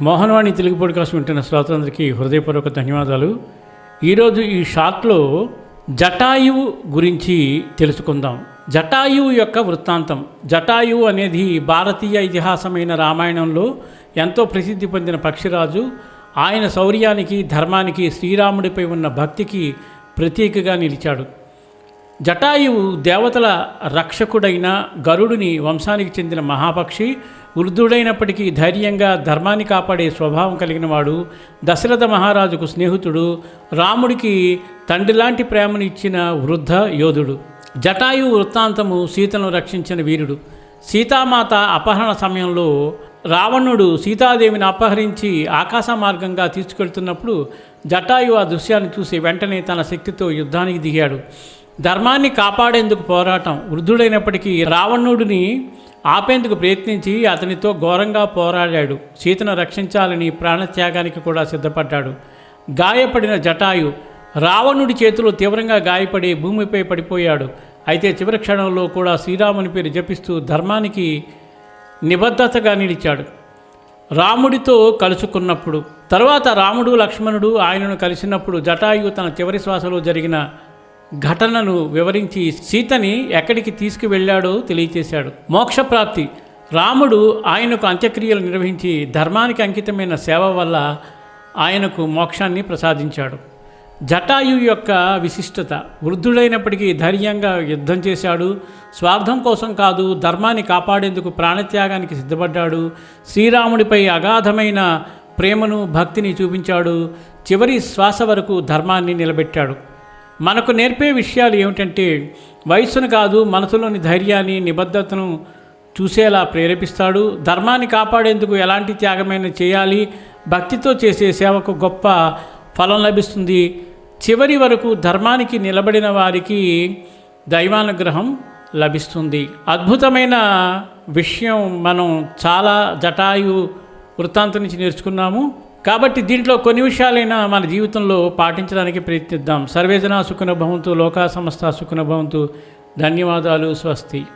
Mohanavani Telugu podcast వింటున్న శ్రోతలందరికీ హృదయపూర్వక ధన్యవాదాలు. ఈరోజు ఈ షాట్లో జటాయువు గురించి తెలుసుకుందాం. జటాయువు యొక్క వృత్తాంతం. జటాయువు అనేది భారతీయ ఇతిహాసమైన రామాయణంలో ఎంతో ప్రసిద్ధి పొందిన పక్షిరాజు. ఆయన శౌర్యానికి, ధర్మానికి, శ్రీరాముడిపై ఉన్న భక్తికి ప్రతీకగా నిలిచాడు. జటాయువు దేవతల రక్షకుడైన గరుడుని వంశానికి చెందిన మహాపక్షి. వృద్ధుడైనప్పటికీ ధైర్యంగా ధర్మాన్ని కాపాడే స్వభావం కలిగినవాడు. దశరథ మహారాజుకు స్నేహితుడు. రాముడికి తండ్రిలాంటి ప్రేమను ఇచ్చిన వృద్ధ యోధుడు. జటాయువు వృత్తాంతము సీతను రక్షించిన వీరుడు. సీతామాత అపహరణ సమయంలో రావణుడు సీతాదేవిని అపహరించి ఆకాశ మార్గంగా తీసుకెళ్తున్నప్పుడు జటాయువు ఆ దృశ్యాన్ని చూసి వెంటనే తన శక్తితో యుద్ధానికి దిగాడు. ధర్మాన్ని కాపాడేందుకు పోరాటం. వృద్ధుడైనప్పటికీ రావణుడిని ఆపేందుకు ప్రయత్నించి అతనితో ఘోరంగా పోరాడాడు. సీతను రక్షించాలని ప్రాణత్యాగానికి కూడా సిద్ధపడ్డాడు. గాయపడిన జటాయు రావణుడి చేతిలో తీవ్రంగా గాయపడి భూమిపై పడిపోయాడు. అయితే చివరి క్షణంలో కూడా శ్రీరాముని పేరు జపిస్తూ ధర్మానికి నిబద్ధతగా నిలిచాడు. రాముడితో కలుసుకున్నప్పుడు తర్వాత రాముడు, లక్ష్మణుడు ఆయనను కలిసినప్పుడు జటాయు తన చివరి శ్వాసలో జరిగిన ఘటనను వివరించి సీతని ఎక్కడికి తీసుకువెళ్ళాడో తెలియచేశాడు. మోక్షప్రాప్తి. రాముడు ఆయనకు అంత్యక్రియలు నిర్వహించి ధర్మానికి అంకితమైన సేవ వల్ల ఆయనకు మోక్షాన్ని ప్రసాదించాడు. జటాయు యొక్క విశిష్టత. వృద్ధుడైనప్పటికీ ధైర్యంగా యుద్ధం చేశాడు. స్వార్థం కోసం కాదు, ధర్మాన్ని కాపాడేందుకు ప్రాణత్యాగానికి సిద్ధపడ్డాడు. శ్రీరాముడిపై అగాధమైన ప్రేమను, భక్తిని చూపించాడు. చివరి శ్వాస వరకు ధర్మాన్ని నిలబెట్టాడు. మనకు నేర్పే విషయాలు ఏమిటంటే, వయస్సును కాదు మనసులోని ధైర్యాన్ని, నిబద్ధతను చూసేలా ప్రేరేపిస్తాడు. ధర్మాన్ని కాపాడేందుకు ఎలాంటి త్యాగమైనా చేయాలి. భక్తితో చేసే సేవకు గొప్ప ఫలం లభిస్తుంది. చివరి వరకు ధర్మానికి నిలబడిన వారికి దైవానుగ్రహం లభిస్తుంది. అద్భుతమైన విషయం మనం చాలా జటాయు వృత్తాంతం నుంచి నేర్చుకున్నాము. కాబట్టి దీంట్లో కొన్ని విషయాలైనా మన జీవితంలో పాటించడానికి ప్రయత్నిద్దాం. సర్వేజన సుఖినో భవంతు, లోకా సమస్త సుఖినో భవంతు. ధన్యవాదాలు. స్వస్తి.